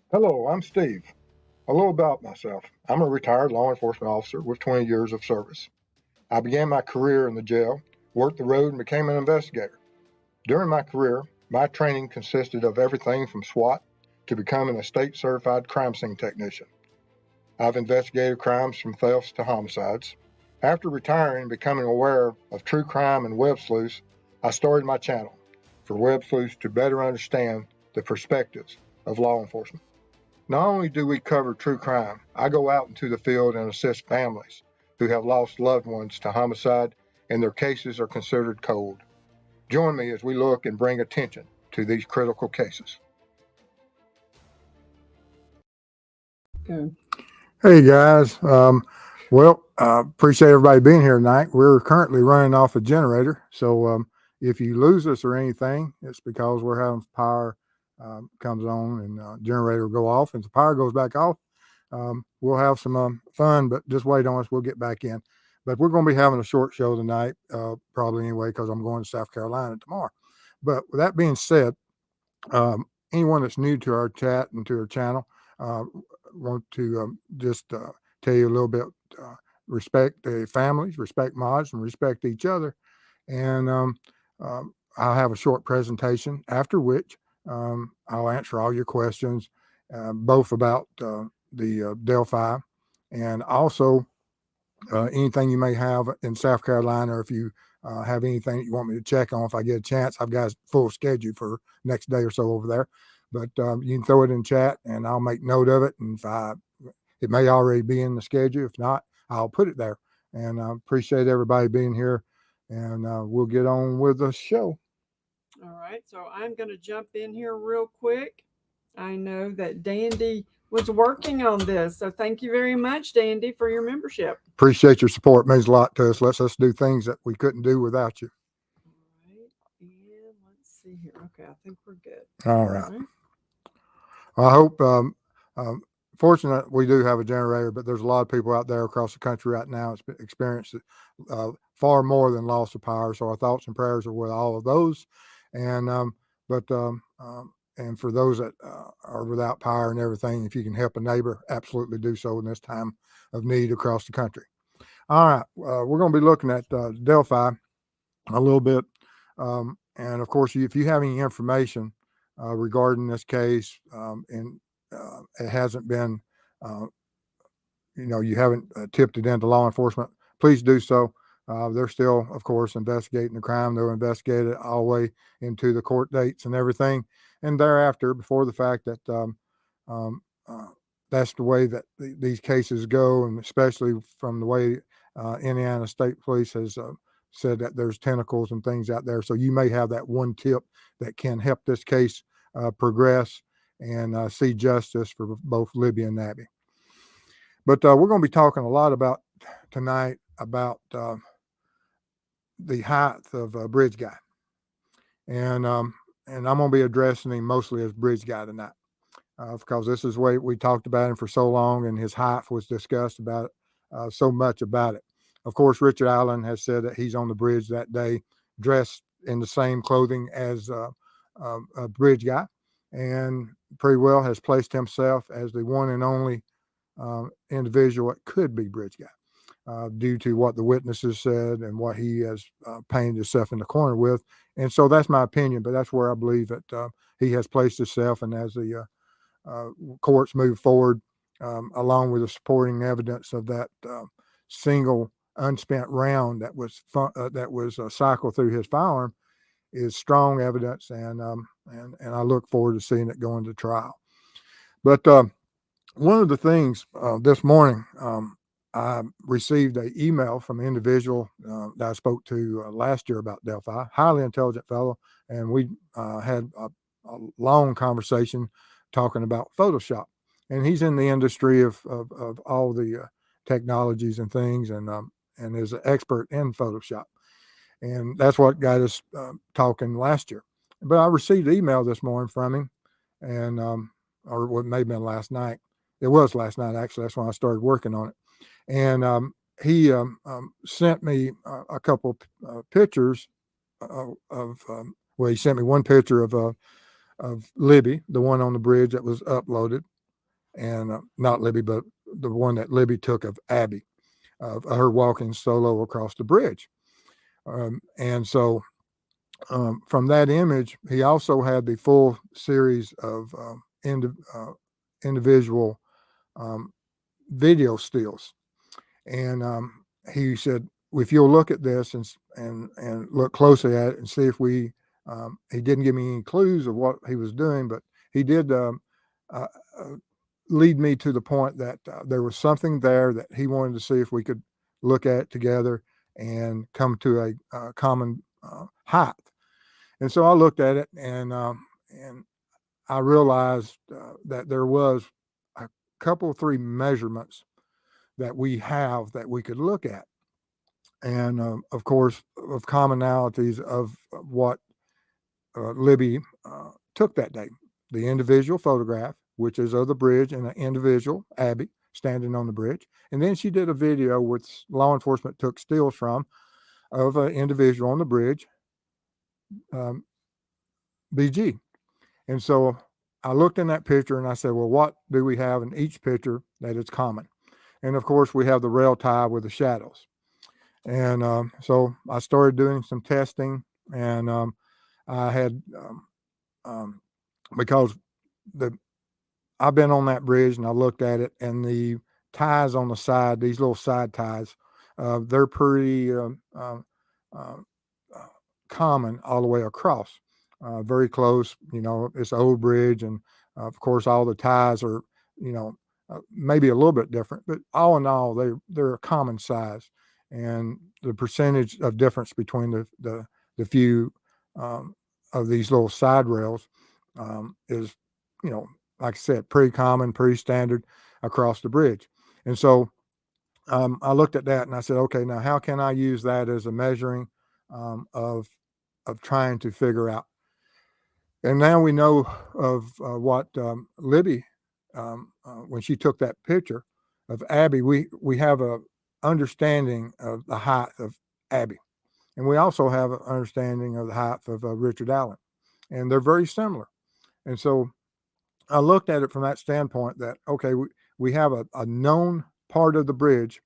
Hello, I'm Steve. A little about myself. I'm a retired law enforcement officer with 20 years of service. I began my career in the jail, worked the road, and became an investigator. During my career, my training consisted of everything from SWAT to becoming a state certified crime scene technician. I've investigated crimes from thefts to homicides. After retiring and becoming aware of true crime and web sleuths, I started my channel for web sleuths to better understand the perspectives of law enforcement. Not only do we cover true crime, I go out into the field and assist families who have lost loved ones to homicide and their cases are considered cold. Join me as we look and bring attention to these critical cases. Go. Hey guys, appreciate everybody being here tonight. We're currently running off a generator, so if you lose us or anything, it's because we're having power comes on and generator will go off, and if the power goes back off, we'll have some fun. But just wait on us; we'll get back in. But we're going to be having a short show tonight, probably anyway, because I'm going to South Carolina tomorrow. But with that being said, anyone that's new to our chat and to our channel, want to just tell you a little bit, respect the families, respect mods, and respect each other. And I'll have a short presentation, after which I'll answer all your questions, both about the Delphi and also anything you may have in South Carolina, or if you have anything that you want me to check on. If I get a chance, I've got a full schedule for next day or so over there. But you can throw it in chat, and I'll make note of it. And it may already be in the schedule. If not, I'll put it there. And I appreciate everybody being here. And we'll get on with the show. All right, so I'm going to jump in here real quick. I know that Dandy was working on this, so thank you very much, Dandy, for your membership. Appreciate your support. It means a lot to us. Lets us do things that we couldn't do without you. All right, and let's see here. Okay, I think we're good. All right. I hope, fortunate we do have a generator, but there's a lot of people out there across the country right now that's experienced far more than loss of power. So our thoughts and prayers are with all of those. And, and for those that are without power and everything, if you can help a neighbor, absolutely do so in this time of need across the country. All right. We're going to be looking at Delphi a little bit. And of course, if you have any information regarding this case, and it hasn't been, you haven't tipped it into law enforcement, please do so. They're still, of course, investigating the crime. They'll investigate it all the way into the court dates and everything. And thereafter, before the fact that that's the way that these cases go, and especially from the way Indiana State Police has said that there's tentacles and things out there. So you may have that one tip that can help this case progress and see justice for both Libby and Nabby. But we're going to be talking a lot about tonight about the height of Bridge Guy, and I'm going to be addressing him mostly as Bridge Guy tonight, because this is the way we talked about him for so long, and his height was discussed about so much about it. Of course, Richard Allen has said that he's on the bridge that day, dressed in the same clothing as a Bridge Guy, and pretty well has placed himself as the one and only individual that could be Bridge Guy, due to what the witnesses said and what he has painted himself in the corner with. And so that's my opinion, but that's where I believe that he has placed himself. And as the courts move forward, along with the supporting evidence of that single unspent round that was cycled through his firearm, is strong evidence, and I look forward to seeing it go into trial. But one of the things this morning, I received an email from an individual that I spoke to last year about Delphi, highly intelligent fellow, and we had a long conversation talking about Photoshop. And he's in the industry of all the technologies and things, and is an expert in Photoshop. And that's what got us talking last year. But I received an email this morning from him, and or what may have been last night. It was last night, actually. That's when I started working on it. And he sent me a couple pictures he sent me one picture of Libby, the one on the bridge that was uploaded. and not Libby, but the one that Libby took of Abby, of her walking solo across the bridge. And so from that image, he also had the full series of individual video stills. And he said, if you'll look at this and look closely at it and see if we, he didn't give me any clues of what he was doing, but he did lead me to the point that there was something there that he wanted to see if we could look at together and come to a common height. And so I looked at it, and I realized that there was a couple, 3 measurements that we have that we could look at. And of course, of commonalities of what Libby took that day. The individual photograph, which is of the bridge, and an individual, Abby, standing on the bridge. And then she did a video which law enforcement took stills from of an individual on the bridge, BG. And so I looked in that picture and I said, well, what do we have in each picture that is common? And of course, we have the rail tie with the shadows. And so I started doing some testing, and I had, because I've been on that bridge and I looked at it, and the ties on the side, these little side ties, they're pretty common all the way across. Very close, it's an old bridge, and of course all the ties are, maybe a little bit different, but all in all, they're a common size, and the percentage of difference between the few of these little side rails is, like I said, pretty common, pretty standard across the bridge. And so I looked at that and I said, okay, now how can I use that as a measuring of trying to figure out. And now we know of what Libby, when she took that picture of Abby, we have a understanding of the height of Abby. And we also have an understanding of the height of Richard Allen. And they're very similar. And so I looked at it from that standpoint that, okay, we have a known part of the bridge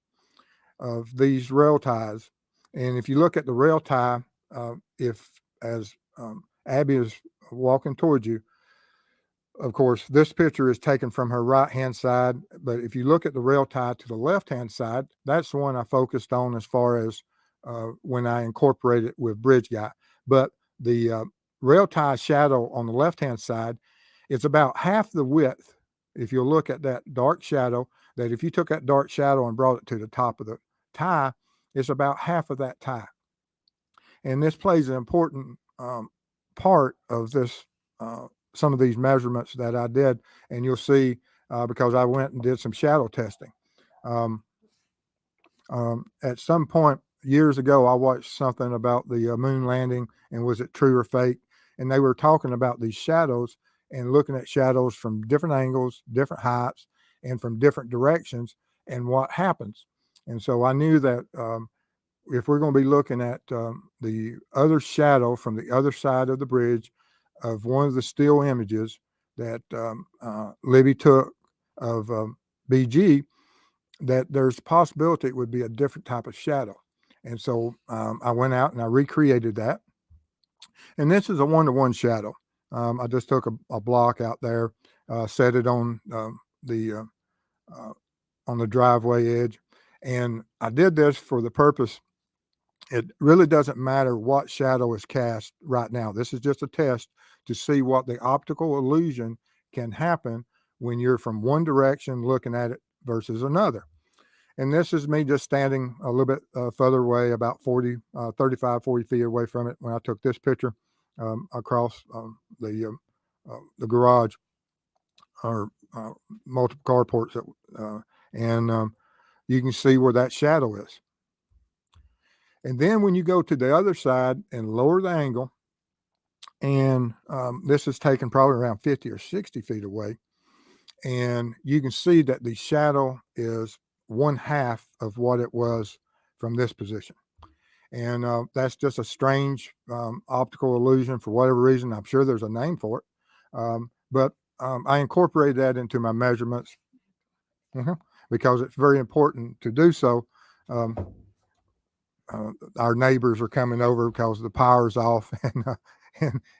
of these rail ties. And if you look at the rail tie, as Abby is walking towards you, of course, this picture is taken from her right-hand side, but if you look at the rail tie to the left-hand side, that's the one I focused on as far as when I incorporate it with Bridge Guy. But the rail tie shadow on the left-hand side, it's about half the width. If you look at that dark shadow, that if you took that dark shadow and brought it to the top of the tie, it's about half of that tie. And this plays an important part of this, some of these measurements that I did, and you'll see because I went and did some shadow testing. At some point years ago, I watched something about the moon landing and was it true or fake? And they were talking about these shadows and looking at shadows from different angles, different heights, and from different directions and what happens. And so I knew that if we're going to be looking at the other shadow from the other side of the bridge of one of the still images that Libby took of BG, that there's a possibility it would be a different type of shadow. And so I went out and I recreated that. And this is a one-to-one shadow. I just took a block out there, set it on the driveway edge. And I did this for the purpose. It really doesn't matter what shadow is cast right now. This is just a test to see what the optical illusion can happen when you're from one direction looking at it versus another. And this is me just standing a little bit further away, about 35, 40 feet away from it when I took this picture across the garage or multiple carports. And you can see where that shadow is. And then when you go to the other side and lower the angle, and this is taken probably around 50 or 60 feet away, and you can see that the shadow is 1/2 of what it was from this position. And that's just a strange optical illusion for whatever reason. I'm sure there's a name for it. But I incorporated that into my measurements because it's very important to do so. Um, our neighbors are coming over because the power's off,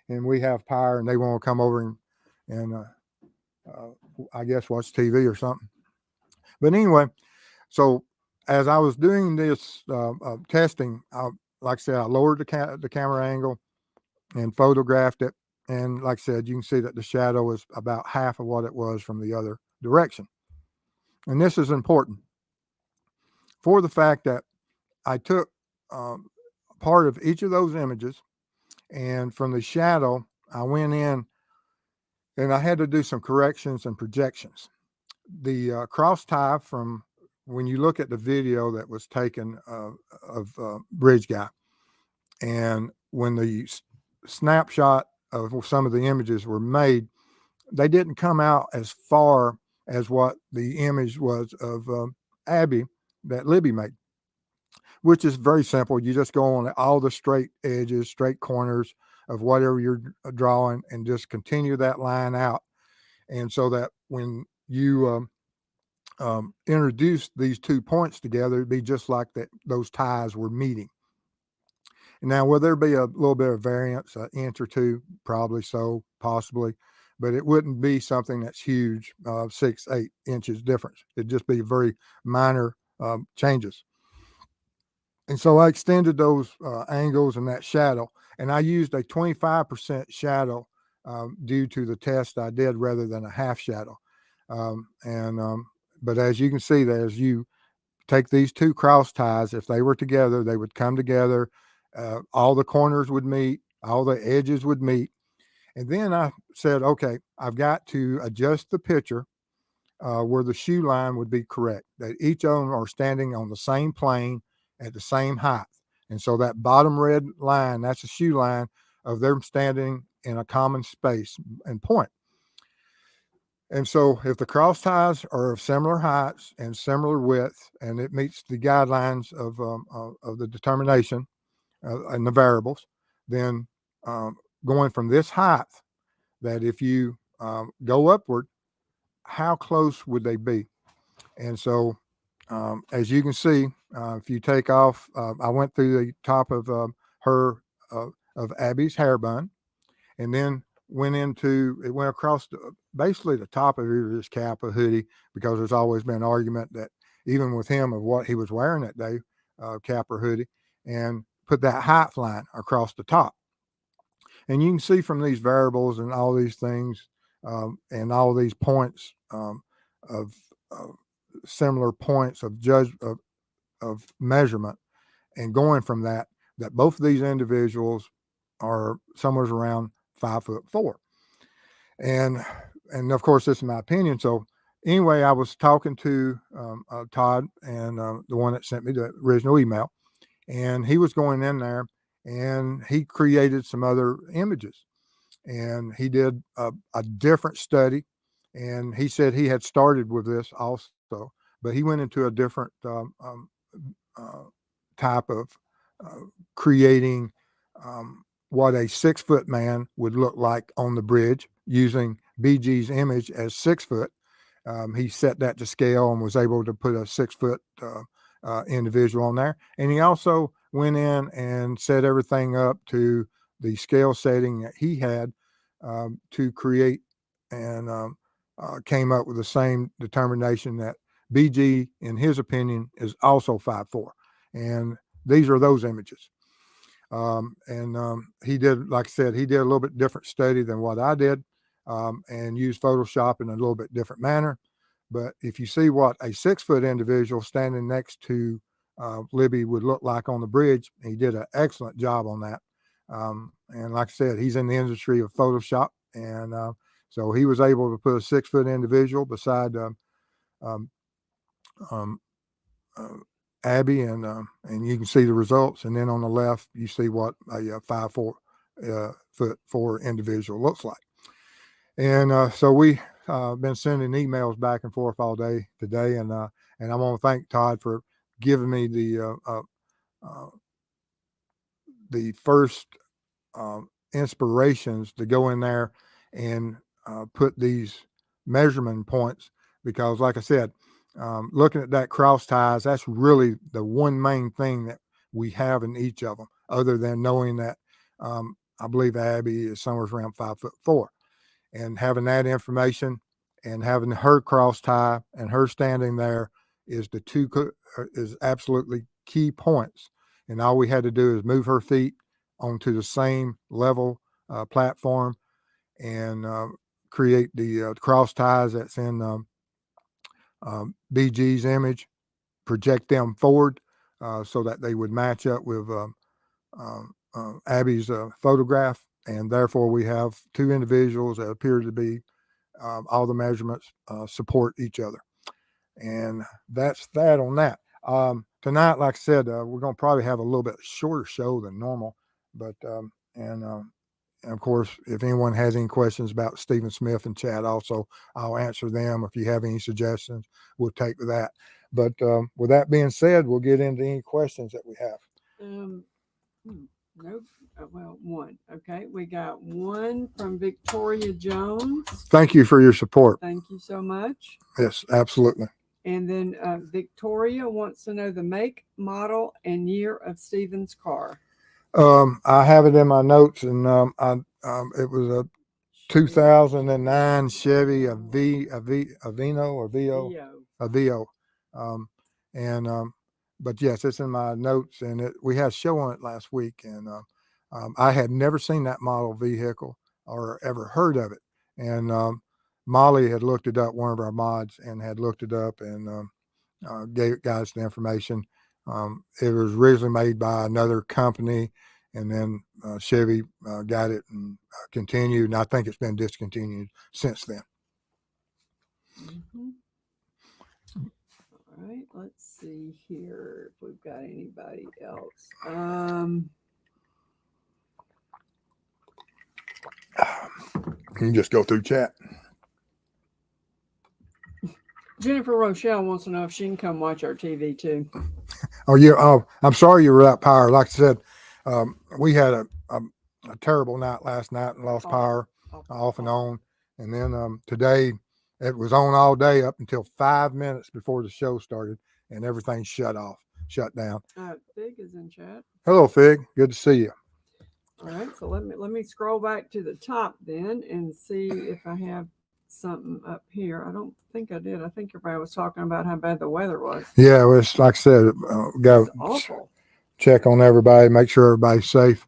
and we have power, and they want to come over and I guess watch TV or something. But anyway, so as I was doing this testing, like I said, I lowered the camera angle and photographed it. And like I said, you can see that the shadow is about half of what it was from the other direction. And this is important for the fact that I took part of each of those images, and from the shadow, I went in and I had to do some corrections and projections. The cross tie from when you look at the video that was taken of Bridge Guy, and when the snapshot of some of the images were made, they didn't come out as far as what the image was of Abby that Libby made, which is very simple. You just go on all the straight edges, straight corners of whatever you're drawing, and just continue that line out. And so that when you introduce these 2 points together, it'd be just like that those ties were meeting. Now, will there be a little bit of variance, an inch or two? Probably so, possibly, but it wouldn't be something that's huge, 6-8 inches difference. It'd just be very minor changes. And so I extended those angles and that shadow, and I used a 25% shadow due to the test I did rather than a half shadow. But as you can see, that as you take these 2 cross ties, if they were together, they would come together. All the corners would meet, all the edges would meet. And then I said, okay, I've got to adjust the picture where the shoe line would be correct, that each of them are standing on the same plane at the same height. And so that bottom red line, that's a shoe line of them standing in a common space and point. And so if the cross ties are of similar heights and similar width, and it meets the guidelines of the determination and the variables, then going from this height, that if you go upward, how close would they be? And so as you can see, if you take off, I went through the top of of Abby's hair bun, and then it went across basically the top of his cap or hoodie, because there's always been an argument that even with him of what he was wearing that day, cap or hoodie, and put that height line across the top. And you can see from these variables and all these things and all these points of similar points of measurement, and going from that both of these individuals are somewhere around 5'4". And of course, this is my opinion. So anyway, I was talking to Todd, and the one that sent me the original email, and he was going in there and he created some other images, and he did a different study. And he said he had started with this also, but he went into a different type of creating what a 6-foot man would look like on the bridge, using BG's image as 6 foot. He set that to scale and was able to put a 6-foot individual on there. And he also went in and set everything up to the scale setting that he had to create, and came up with the same determination that BG, in his opinion, is also 5'4". And these are those images. He did, like I said, he did a little bit different study than what I did, and used Photoshop in a little bit different manner. But if you see what a 6-foot individual standing next to Libby would look like on the bridge, he did an excellent job on that. And like I said, he's in the industry of Photoshop, and so he was able to put a 6-foot individual beside Abby, and you can see the results. And then on the left, you see what a 5'4" individual looks like. And so we been sending emails back and forth all day today, and I want to thank Todd for giving me the first inspirations to go in there and put these measurement points, because like I said, looking at that cross ties, that's really the one main thing that we have in each of them, other than knowing that I believe Abby is somewhere around 5'4", and having that information and having her cross tie and her standing there is is absolutely key points. And all we had to do is move her feet onto the same level platform and create the cross ties that's in BG's image, project them forward so that they would match up with Abby's photograph. And therefore, we have two individuals that appear to be all the measurements support each other. And that's that on that. Tonight, like I said, we're going to probably have a little bit shorter show than normal. But, and of course, if anyone has any questions about Stephen Smith and Chad also, I'll answer them. If you have any suggestions, we'll take that. But with that being said, we'll get into any questions that we have. Nope. Well, one. Okay. We got one from Victoria Jones. Thank you for your support. Thank you so much. Yes, absolutely. And then Victoria wants to know the make, model, and year of Stephen's car. I have it in my notes, and it was a 2009 Chevy Aveo. But yes, it's in my notes, and we had a show on it last week, and I had never seen that model vehicle or ever heard of it. And Molly had looked it up, one of our mods, and had looked it up and gave guys the information. It was originally made by another company, and then Chevy got it and continued, and I think it's been discontinued since then. Mm-hmm. All right, let's see here if we've got anybody else. You can just go through chat. Jennifer Rochelle wants to know if she can come watch our TV too. Oh, I'm sorry you were without power. Like I said, we had a terrible night last night and lost power off and on. And then today it was on all day up until 5 minutes before the show started, and everything shut down. Fig is in chat. Hello, Fig. Good to see you. All right, so let me scroll back to the top then and see if I have something up here. I don't think I did. I think everybody was talking about how bad the weather was. Yeah, it was, like I said, go awful. Check on everybody, make sure everybody's safe.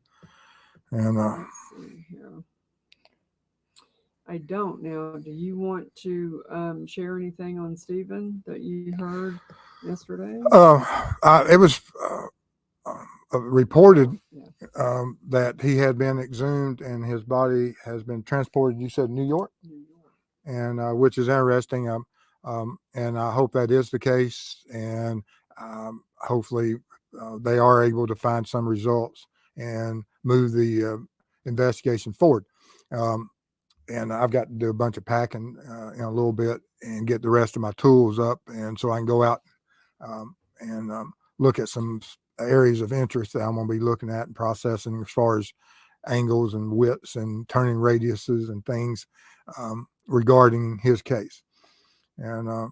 And let's see here. I don't now. Do you want to share anything on Stephen that you heard yesterday? It was reported that he had been exhumed and his body has been transported. You said New York? New York. And which is interesting. And I hope that is the case. And hopefully they are able to find some results and move the investigation forward. And I've got to do a bunch of packing in a little bit and get the rest of my tools up, and so I can go out and look at some areas of interest that I'm going to be looking at and processing as far as angles and widths and turning radiuses and things regarding his case. And I'm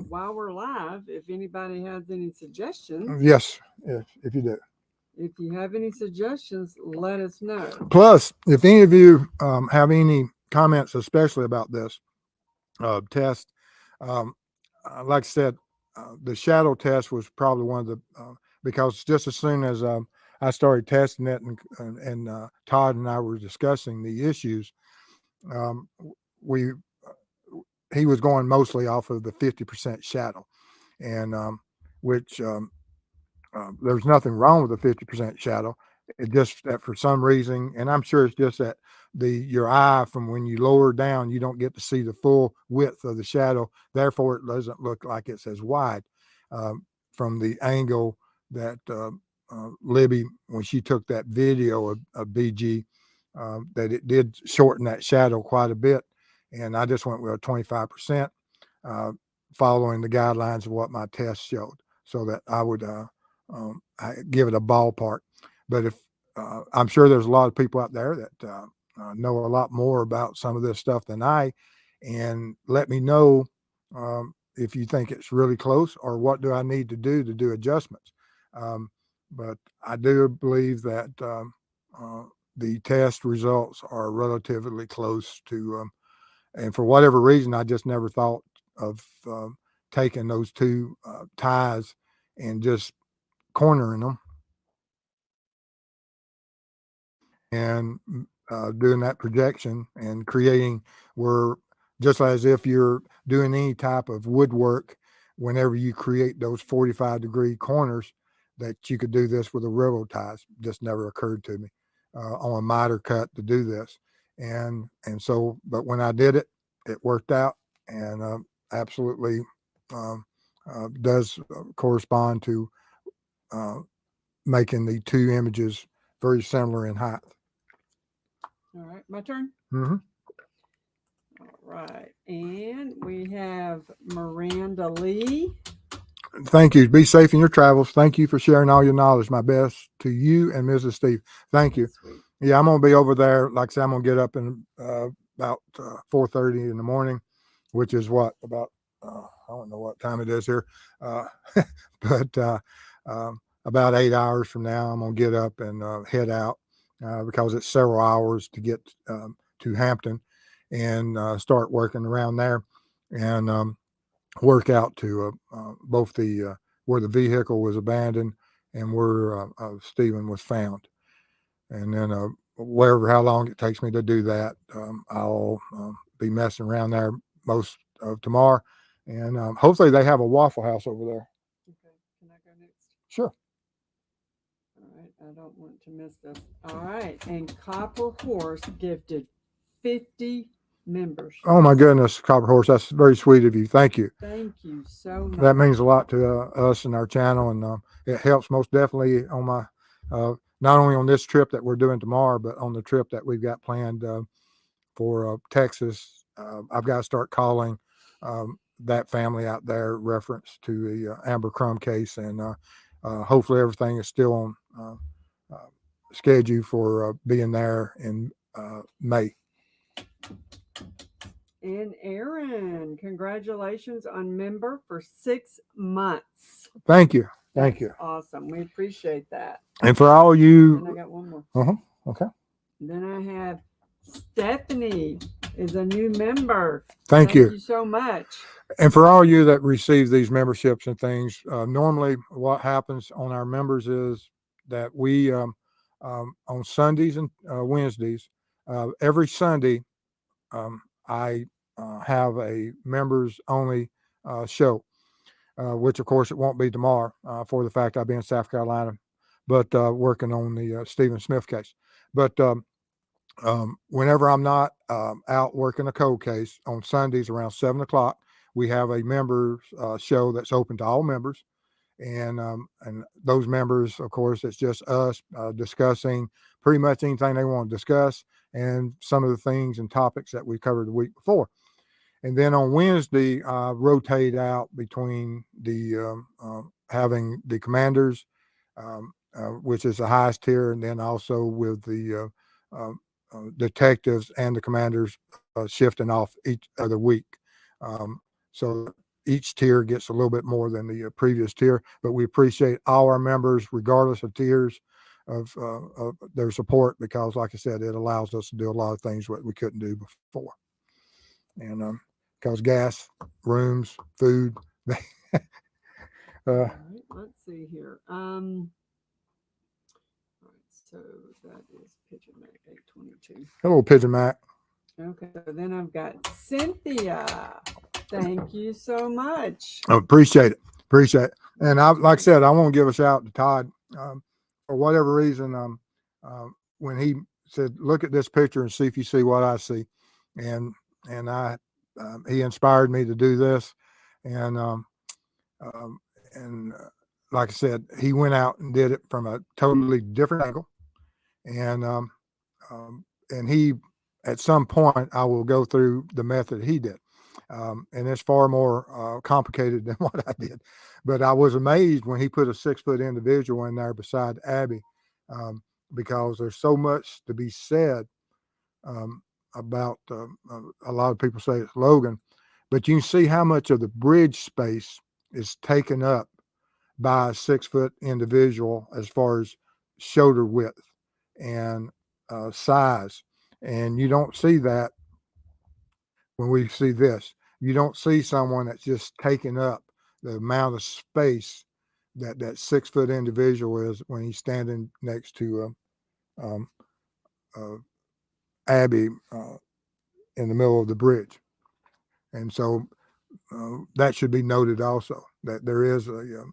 while we're live, if anybody has any suggestions. Yes, if you do. If you have any suggestions, let us know. Plus, if any of you have any comments, especially about this test, like I said, the shadow test was probably one of the, because just as soon as I started testing it and Todd and I were discussing the issues, he was going mostly off of the 50% shadow, and which there's nothing wrong with the 50% shadow. It just that for some reason, and I'm sure it's just that your eye from when you lower down, you don't get to see the full width of the shadow. Therefore, it doesn't look like it's as wide from the angle that Libby, when she took that video of BG, that it did shorten that shadow quite a bit. And I just went with a 25%, following the guidelines of what my test showed, so that I would I give it a ballpark. But if I'm sure there's a lot of people out there that know a lot more about some of this stuff than I, and let me know if you think it's really close or what do I need to do adjustments. But I do believe that the test results are relatively close to, and for whatever reason, I just never thought of taking those two ties and just cornering them and doing that projection and creating where, just as if you're doing any type of woodwork, whenever you create those 45-degree corners, that you could do this with a railroad ties. Just never occurred to me on a miter cut to do this. And so, but when I did it, it worked out, and absolutely does correspond to making the two images very similar in height. All right, my turn. Mm-hmm. All right, and we have Miranda Lee. Thank you. Be safe in your travels. Thank you for sharing all your knowledge. My best to you and Mrs. Steve. Thank you. Sweet. Yeah, I'm going to be over there. Like I said, I'm going to get up in about 4:30 in the morning, which is what, about, I don't know what time it is here, but about 8 hours from now, I'm going to get up and head out because it's several hours to get to Hampton and start working around there and work out to both the where the vehicle was abandoned and where Stephen was found. And then how long it takes me to do that, I'll be messing around there most of tomorrow. And hopefully they have a Waffle House over there. Okay, can I go next? Sure. All right, I don't want to miss this. All right, and Copper Horse gifted 50 members. Oh my goodness, Copper Horse, that's very sweet of you. Thank you. Thank you so much. That means a lot to us and our channel, and it helps most definitely on my not only on this trip that we're doing tomorrow, but on the trip that we've got planned for Texas. I've got to start calling that family out there, reference to the Amber Crumb case, and hopefully everything is still on schedule for being there in May. And Aaron, congratulations on member for 6 months. Thank you. Thank That's you. Awesome. We appreciate that. And for all you. And I got one more. Okay. Then I have Stephanie is a new member. Thank you. Thank you so much. And for all you that receive these memberships and things, normally what happens on our members is that we, on Sundays and Wednesdays, every Sunday, I have a members only show, which of course it won't be tomorrow for the fact I'll be in South Carolina, but working on the Stephen Smith case. But whenever I'm not out working a cold case on Sundays around 7:00, we have a members show that's open to all members. And those members, of course, it's just us discussing pretty much anything they want to discuss and some of the things and topics that we covered the week before. And then on Wednesday, rotate out between the having the commanders, which is the highest tier, and then also with the detectives and the commanders shifting off each other week. So each tier gets a little bit more than the previous tier, but we appreciate all our members, regardless of tiers, of their support, because like I said, it allows us to do a lot of things that we couldn't do before. And because gas, rooms, food. All right, let's see here. All right, so that is Pigeon Mac 822. Hello, Pigeon Mac. Okay, so then I've got Cynthia. Thank you so much. I appreciate it. Appreciate it. And like I said, I want to give a shout out to Todd. For whatever reason, when he said, "Look at this picture and see if you see what I see," and he inspired me to do this, and like I said, he went out and did it from a totally different angle, and he, at some point, I will go through the method he did. And it's far more complicated than what I did. But I was amazed when he put a 6-foot individual in there beside Abby, because there's so much to be said about a lot of people say it's Logan, but you can see how much of the bridge space is taken up by a 6 foot individual as far as shoulder width and size. And you don't see that when we see this. You don't see someone that's just taking up the amount of space that that 6 foot individual is when he's standing next to um, Abby in the middle of the bridge. And so that should be noted also, that there is a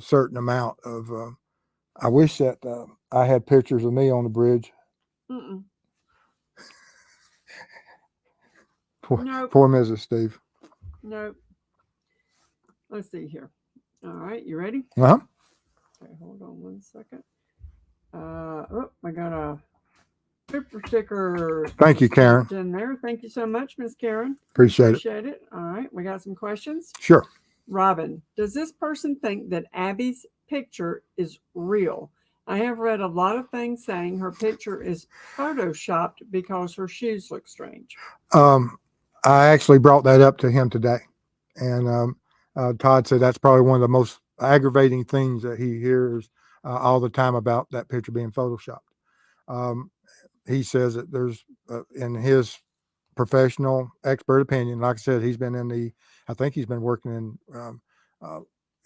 certain amount of. I wish that I had pictures of me on the bridge. Mm-mm. Poor, Nope. poor Mrs. Steve. Nope. Let's see here. All right, you ready? Uh-huh. Okay, hold on 1 second. Oh, I got a super sticker. Thank you, Karen. In there. Thank you so much, Miss Karen. Appreciate it. Appreciate it. All right, we got some questions. Sure. Robin, does this person think that Abby's picture is real? I have read a lot of things saying her picture is photoshopped because her shoes look strange. I actually brought that up to him today, and Todd said that's probably one of the most aggravating things that he hears all the time about that picture being photoshopped. He says that there's, in his professional expert opinion, like I said, he's been in the, I think he's been working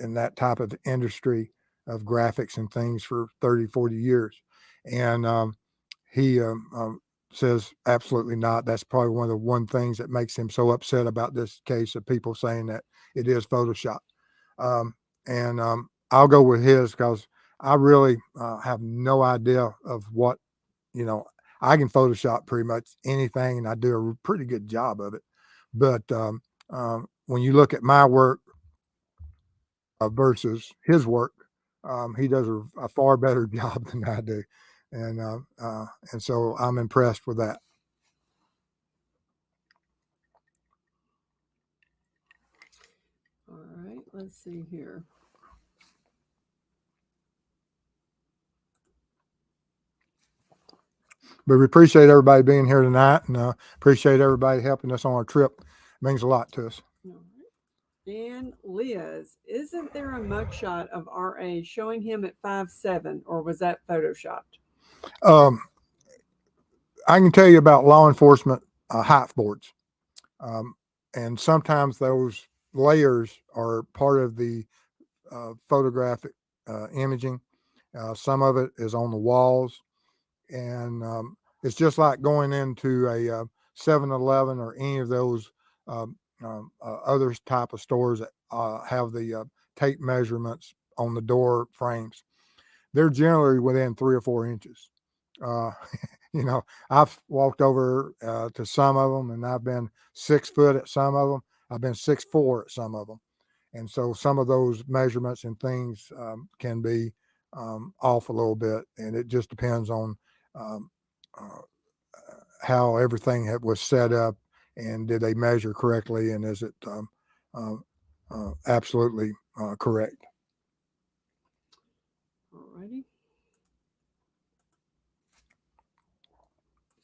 in that type of industry of graphics and things for 30, 40 years. And he says absolutely not. That's probably one of the one things that makes him so upset about this case of people saying that it is Photoshop. And I'll go with his because I really have no idea of what, I can Photoshop pretty much anything and I do a pretty good job of it. But when you look at my work versus his work, he does a far better job than I do. And so I'm impressed with that. All right, let's see here. But we appreciate everybody being here tonight, and appreciate everybody helping us on our trip. It means a lot to us. All right. And Liz, isn't there a mugshot of RA showing him at 5'7", or was that photoshopped? I can tell you about law enforcement height boards. And sometimes those layers are part of the photographic imaging. Some of it is on the walls. And it's just like going into a 7-Eleven or any of those other type of stores that have the tape measurements on the door frames. They're generally within 3 or 4 inches. I've walked over to some of them, and I've been 6 foot at some of them. I've been 6'4" at some of them. And so some of those measurements and things can be off a little bit, and it just depends on how everything was set up, and did they measure correctly, and is it absolutely correct. Alrighty.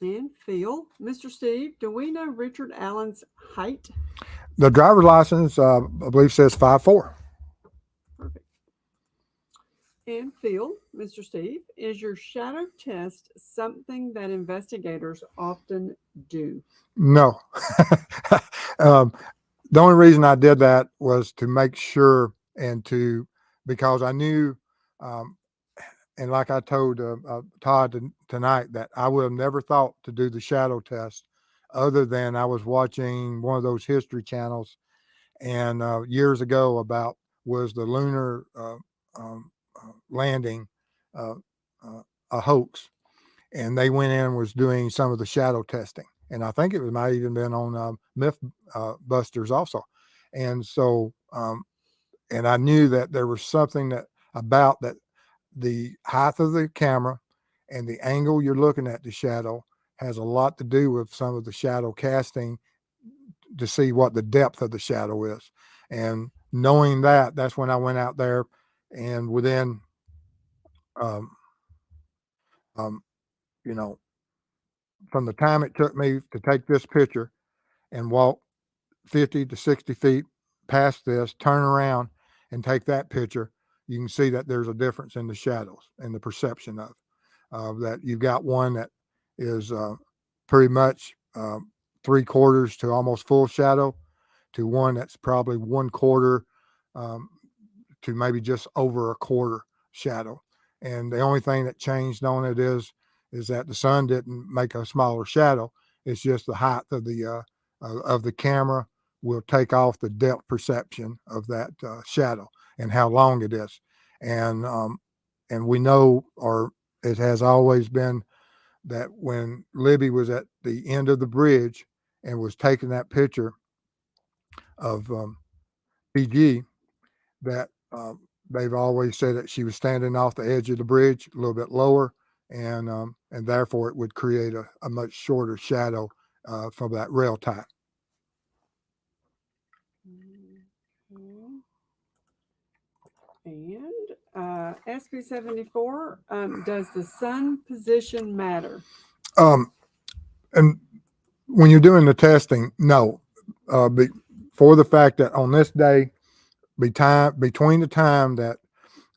And Phil, Mr. Steve, do we know Richard Allen's height? The driver's license, I believe, says 5'4". Perfect. And Phil, Mr. Steve, is your shadow test something that investigators often do? No. The only reason I did that was to make sure because I knew, and like I told Todd tonight, that I would have never thought to do the shadow test other than I was watching one of those history channels, and years ago was the lunar landing a hoax, and they went in and was doing some of the shadow testing, and I think it might even been on Mythbusters also, and so and I knew that there was something about that the height of the camera and the angle you're looking at the shadow has a lot to do with some of the shadow casting to see what the depth of the shadow is. And knowing that's when I went out there, and within, um, from the time it took me to take this picture and walk 50 to 60 feet past this, turn around and take that picture, you can see that there's a difference in the shadows and the perception of that. You've got one that is pretty much 3/4 to almost full shadow, to one that's probably 1/4 to maybe just over 1/4 shadow. And the only thing that changed on it is that the sun didn't make a smaller shadow. It's just the height of the camera will take off the depth perception of that shadow and how long it is. And we know, or it has always been, that when Libby was at the end of the bridge and was taking that picture of PG, that they've always said that she was standing off the edge of the bridge a little bit lower, and therefore it would create a much shorter shadow from that rail tie. And SB74, does the sun position matter? And when you're doing the testing, no, for the fact that on this day, between the time that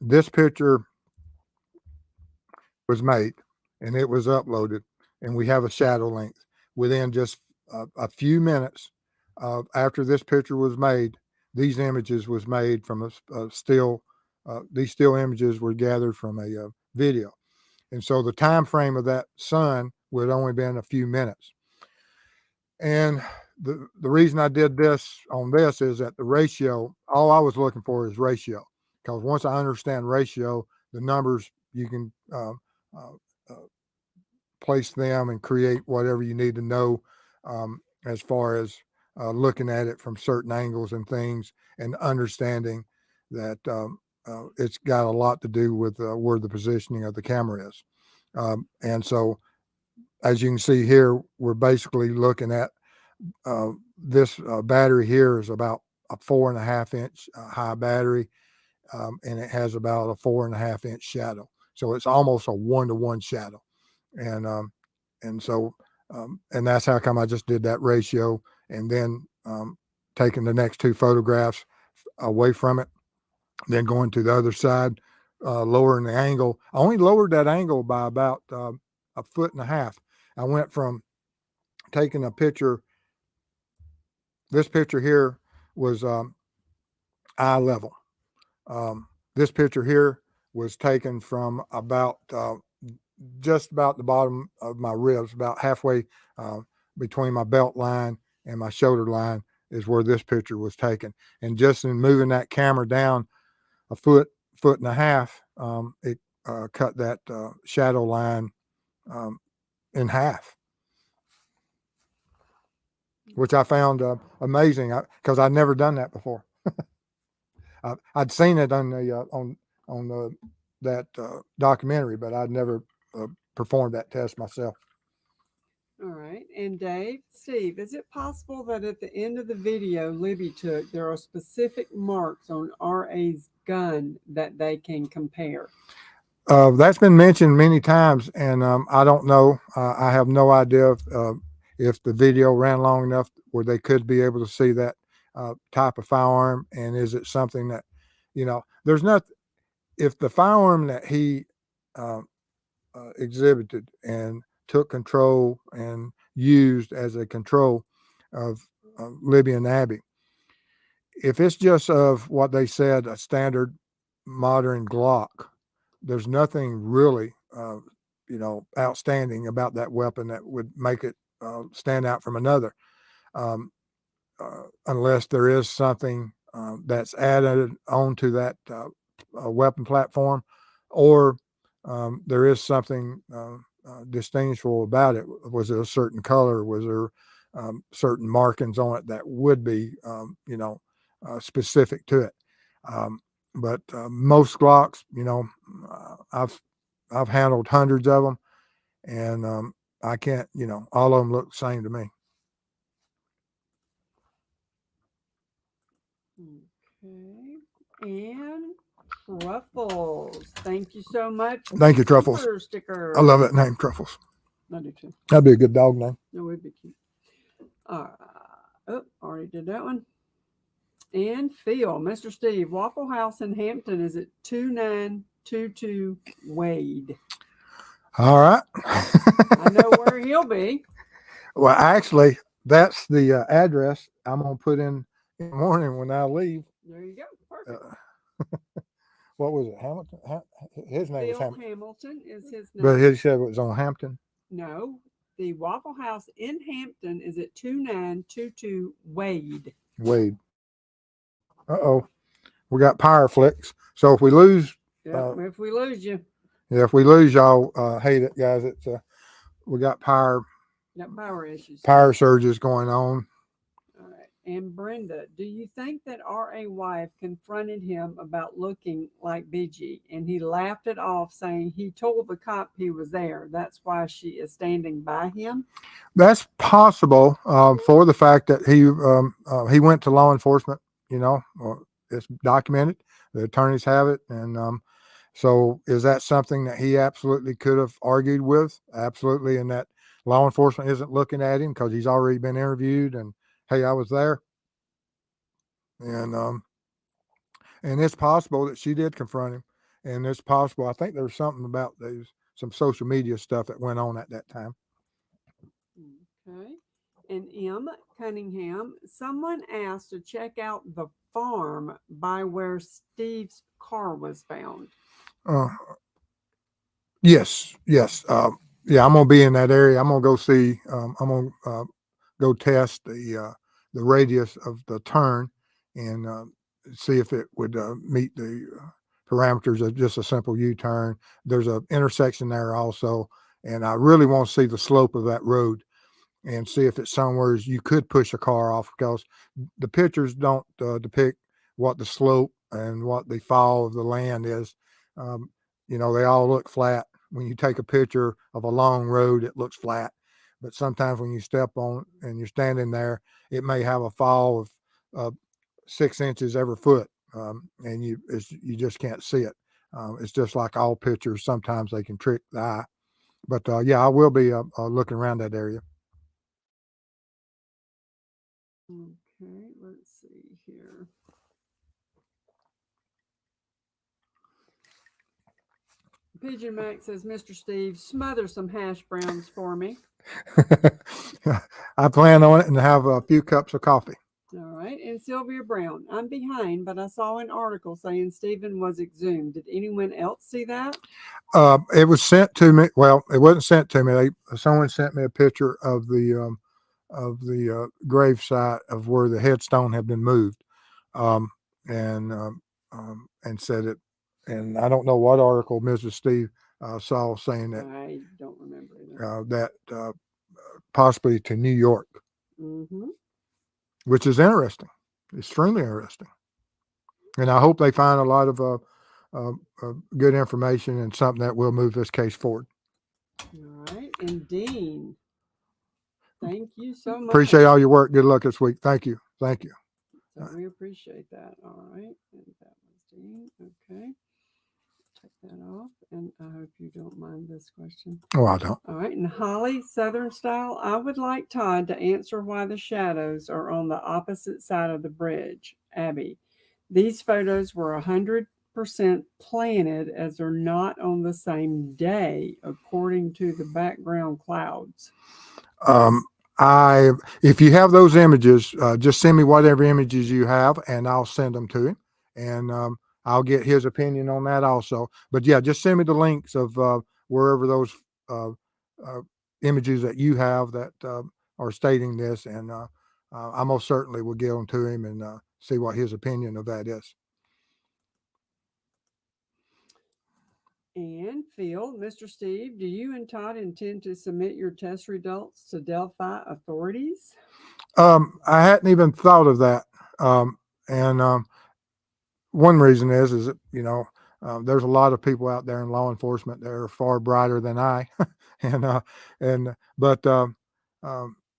this picture was made and it was uploaded, and we have a shadow length within just a few minutes after this picture was made, these images was made from a still. These still images were gathered from a video, and so the time frame of that sun would only been a few minutes. And the reason I did this on this is that the ratio, all I was looking for is ratio, because once I understand ratio, the numbers, you can place them and create whatever you need to know as far as looking at it from certain angles and things, and understanding that it's got a lot to do with where the positioning of the camera is. And so, as you can see here, we're basically looking at this battery here is about a 4.5-inch high battery, and it has about a 4.5-inch shadow. So it's almost a 1-to-1 shadow. And so that's how come I just did that ratio, and then taking the next two photographs away from it, then going to the other side, lowering the angle. I only lowered that angle by about 1.5 feet. I went from taking a picture. This picture here was eye level. This picture here was taken from about just about the bottom of my ribs, about halfway between my belt line and my shoulder line is where this picture was taken. And just in moving that camera down a foot and a half, it cut that shadow line in half, which I found amazing, because I'd never done that before. I'd seen it on the that documentary, but I'd never performed that test myself. All right. And Steve, is it possible that at the end of the video Libby took, there are specific marks on RA's gun that they can compare? That's been mentioned many times, and I don't know. I have no idea if the video ran long enough where they could be able to see that type of firearm, and is it something that, there's not. If the firearm that he exhibited and took control and used as a control of Libby and Abby, if it's just of what they said, a standard modern Glock, there's nothing really, outstanding about that weapon that would make it stand out from another, unless there is something that's added onto that weapon platform, or there is something distinguishable about it. Was it a certain color? Was there certain markings on it that would be, specific to it? But most Glocks, I've handled hundreds of them, and I can't, all of them look the same to me. Okay. And Truffles, thank you so much. Thank you, Truffles. Sticker. I love that name, Truffles. I do too. That'd be a good dog name. That would be cute. Oh, already did that one. And Phil, Mr. Steve, Waffle House in Hampton is at 2922 Wade. All right. I know where he'll be. Well, actually, that's the address I'm going to put in the morning when I leave. There you go. Perfect. What was it? Hamilton? His name was Phil Hamilton. Hamilton is his name. But he said it was on Hampton. No, the Waffle House in Hampton is at 2922 Wade. Wade. Uh-oh. We got power flicks. So if we lose, if we lose you. Yeah, if we lose y'all, hate it, guys. It's we got power issues. Power surges going on. All right. And Brenda, do you think that R.A. wife confronted him about looking like BG and he laughed it off, saying he told the cop he was there? That's why she is standing by him. That's possible for the fact that he went to law enforcement. You know, it's documented. The attorneys have it, and so is that something that he absolutely could have argued with? Absolutely, and that law enforcement isn't looking at him because he's already been interviewed and, hey, I was there. And it's possible that she did confront him. And it's possible, I think there was something about some social media stuff that went on at that time. Okay. And M. Cunningham, someone asked to check out the farm by where Steve's car was found. Yes. Yeah, I'm going to be in that area. I'm going to go see, I'm going to go test the radius of the turn and see if it would meet the parameters of just a simple U-turn. There's an intersection there also, and I really want to see the slope of that road and see if it's somewhere you could push a car off, because the pictures don't depict what the slope and what the fall of the land is. You know, they all look flat. When you take a picture of a long road, it looks flat. But sometimes when you step on and you're standing there, it may have a fall of 6 inches every foot, and you just can't see it. It's just like all pictures. Sometimes they can trick the eye. But yeah, I will be looking around that area. Okay, let's see here. Pigeon Max says, Mr. Steve, smother some hash browns for me. I plan on it and have a few cups of coffee. All right. And Sylvia Brown, I'm behind, but I saw an article saying Stephen was exhumed. Did anyone else see that? It was sent to me. Well, it wasn't sent to me. Someone sent me a picture of the grave site of where the headstone had been moved, and said it. And I don't know what article Mrs. Steve saw saying that. I don't remember either. That possibly to New York, which is interesting, extremely interesting. And I hope they find a lot of good information and something that will move this case forward. All right. And Dean, thank you so much. Appreciate all your work. Good luck this week. Thank you. Thank you. So we appreciate that. All right. And that was Dean. Okay. Take that off. And I hope you don't mind this question. Oh, I don't. All right. And Holly, Southern Style, I would like Todd to answer why the shadows are on the opposite side of the bridge. Abby, these photos were 100% planted as they're not on the same day, according to the background clouds. If you have those images, just send me whatever images you have, and I'll send them to him, and I'll get his opinion on that also. But yeah, just send me the links of wherever those images that you have that are stating this, and I most certainly will give them to him and see what his opinion of that is. And Phil, Mr. Steve, do you and Todd intend to submit your test results to Delphi authorities? I hadn't even thought of that. And one reason is that, you know, there's a lot of people out there in law enforcement that are far brighter than I. But no,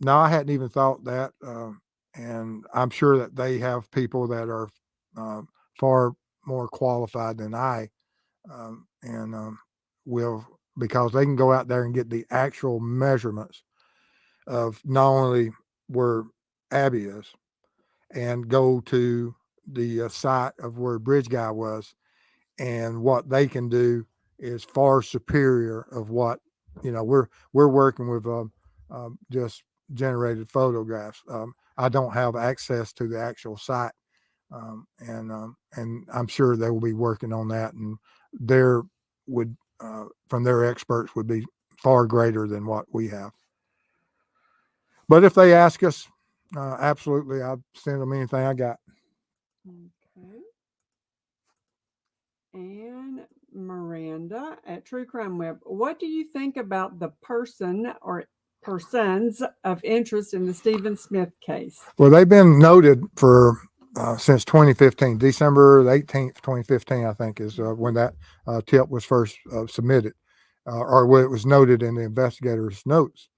I hadn't even thought that. And I'm sure that they have people that are far more qualified than I, and will because they can go out there and get the actual measurements of not only where Abby is and go to the site of where Bridge Guy was, and what they can do is far superior of what, we're working with just generated photographs. I don't have access to the actual site, and I'm sure they will be working on that, and their would from their experts would be far greater than what we have. But if they ask us, absolutely, I'll send them anything I got. Okay. And Miranda at True Crime Web, what do you think about the person or persons of interest in the Stephen Smith case? Well, they've been noted for since 2015, December 18th, 2015, I think is when that tip was first submitted, or when it was noted in the investigator's notes.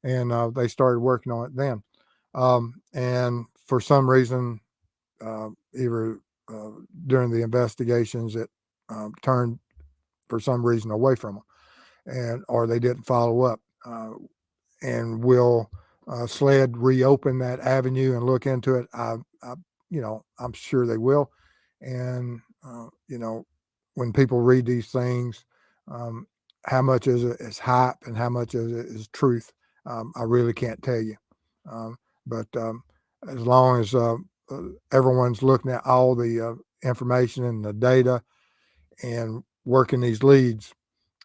And they started working on it then. And for some reason, either during the investigations, it turned for some reason away from them, or they didn't follow up. And will SLED reopen that avenue and look into it? I'm sure they will. And when people read these things, how much is hype and how much is truth? I really can't tell you. But as long as everyone's looking at all the information and the data and working these leads,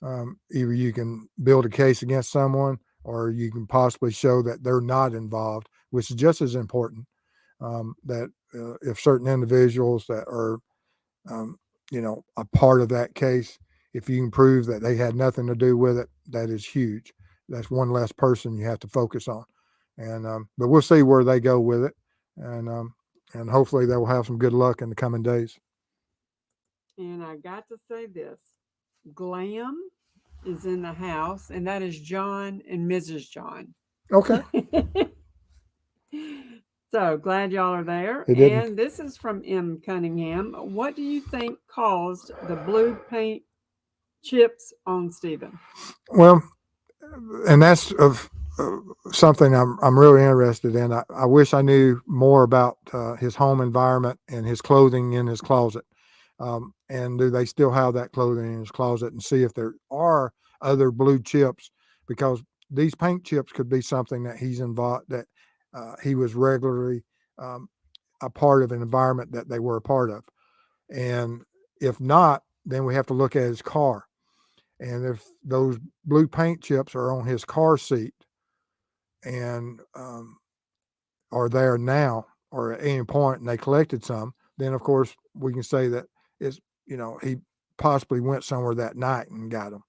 either you can build a case against someone or you can possibly show that they're not involved, which is just as important. That if certain individuals that are, a part of that case, if you can prove that they had nothing to do with it, that is huge. That's one less person you have to focus on. And but we'll see where they go with it, and hopefully they will have some good luck in the coming days. And I got to say this, Glam is in the house, and that is John and Mrs. John. Okay. So glad y'all are there. And this is from M. Cunningham. What do you think caused the blue paint chips on Stephen? Well, and that's of something I'm really interested in. I wish I knew more about his home environment and his clothing in his closet. And do they still have that clothing in his closet, and see if there are other blue chips, because these paint chips could be something that he's involved, that he was regularly a part of an environment that they were a part of. And if not, then we have to look at his car. And if those blue paint chips are on his car seat and are there now or at any point and they collected some, then of course we can say that it's, he possibly went somewhere that night and got them.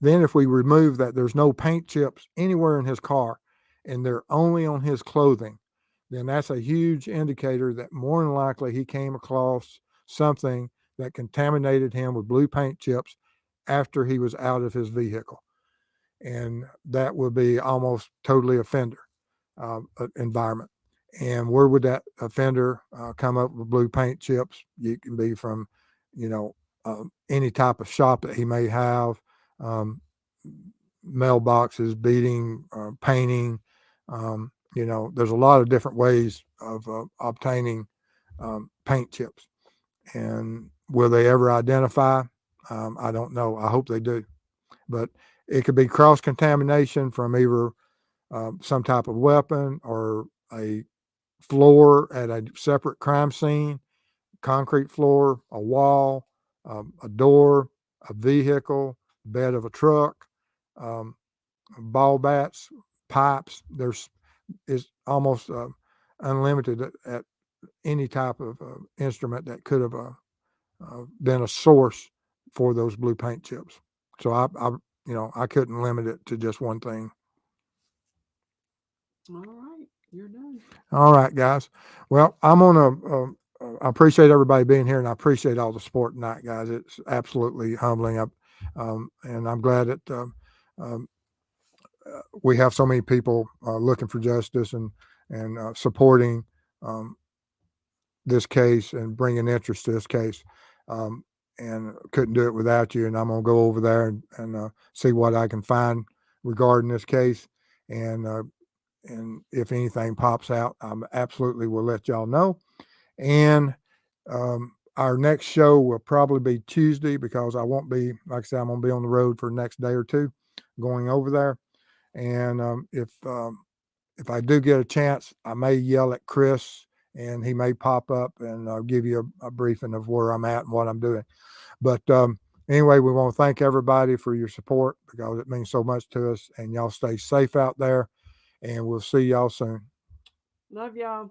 Then if we remove that there's no paint chips anywhere in his car and they're only on his clothing, then that's a huge indicator that more than likely he came across something that contaminated him with blue paint chips after he was out of his vehicle. And that would be almost totally a fender environment. And where would that offender come up with blue paint chips? You can be from, any type of shop that he may have, mailboxes, beading, painting. There's a lot of different ways of obtaining paint chips. And will they ever identify? I don't know. I hope they do. But it could be cross-contamination from either some type of weapon or a floor at a separate crime scene, concrete floor, a wall, a door, a vehicle, bed of a truck, ball bats, pipes. Is almost unlimited at any type of instrument that could have been a source for those blue paint chips. So I couldn't limit it to just one thing. All right, you're done. All right, guys. Well, I'm gonna. I appreciate everybody being here, and I appreciate all the support tonight, guys. It's absolutely humbling. And I'm glad that we have so many people looking for justice and supporting this case and bringing interest to this case. and couldn't do it without you. And I'm going to go over there and see what I can find regarding this case. And if anything pops out, I absolutely will let y'all know. And our next show will probably be Tuesday, because I won't be, like I said, I'm going to be on the road for the next day or two going over there. And if I do get a chance, I may yell at Chris and he may pop up and give you a briefing of where I'm at and what I'm doing. But anyway, we want to thank everybody for your support, because it means so much to us, and y'all stay safe out there, and we'll see y'all soon. Love y'all.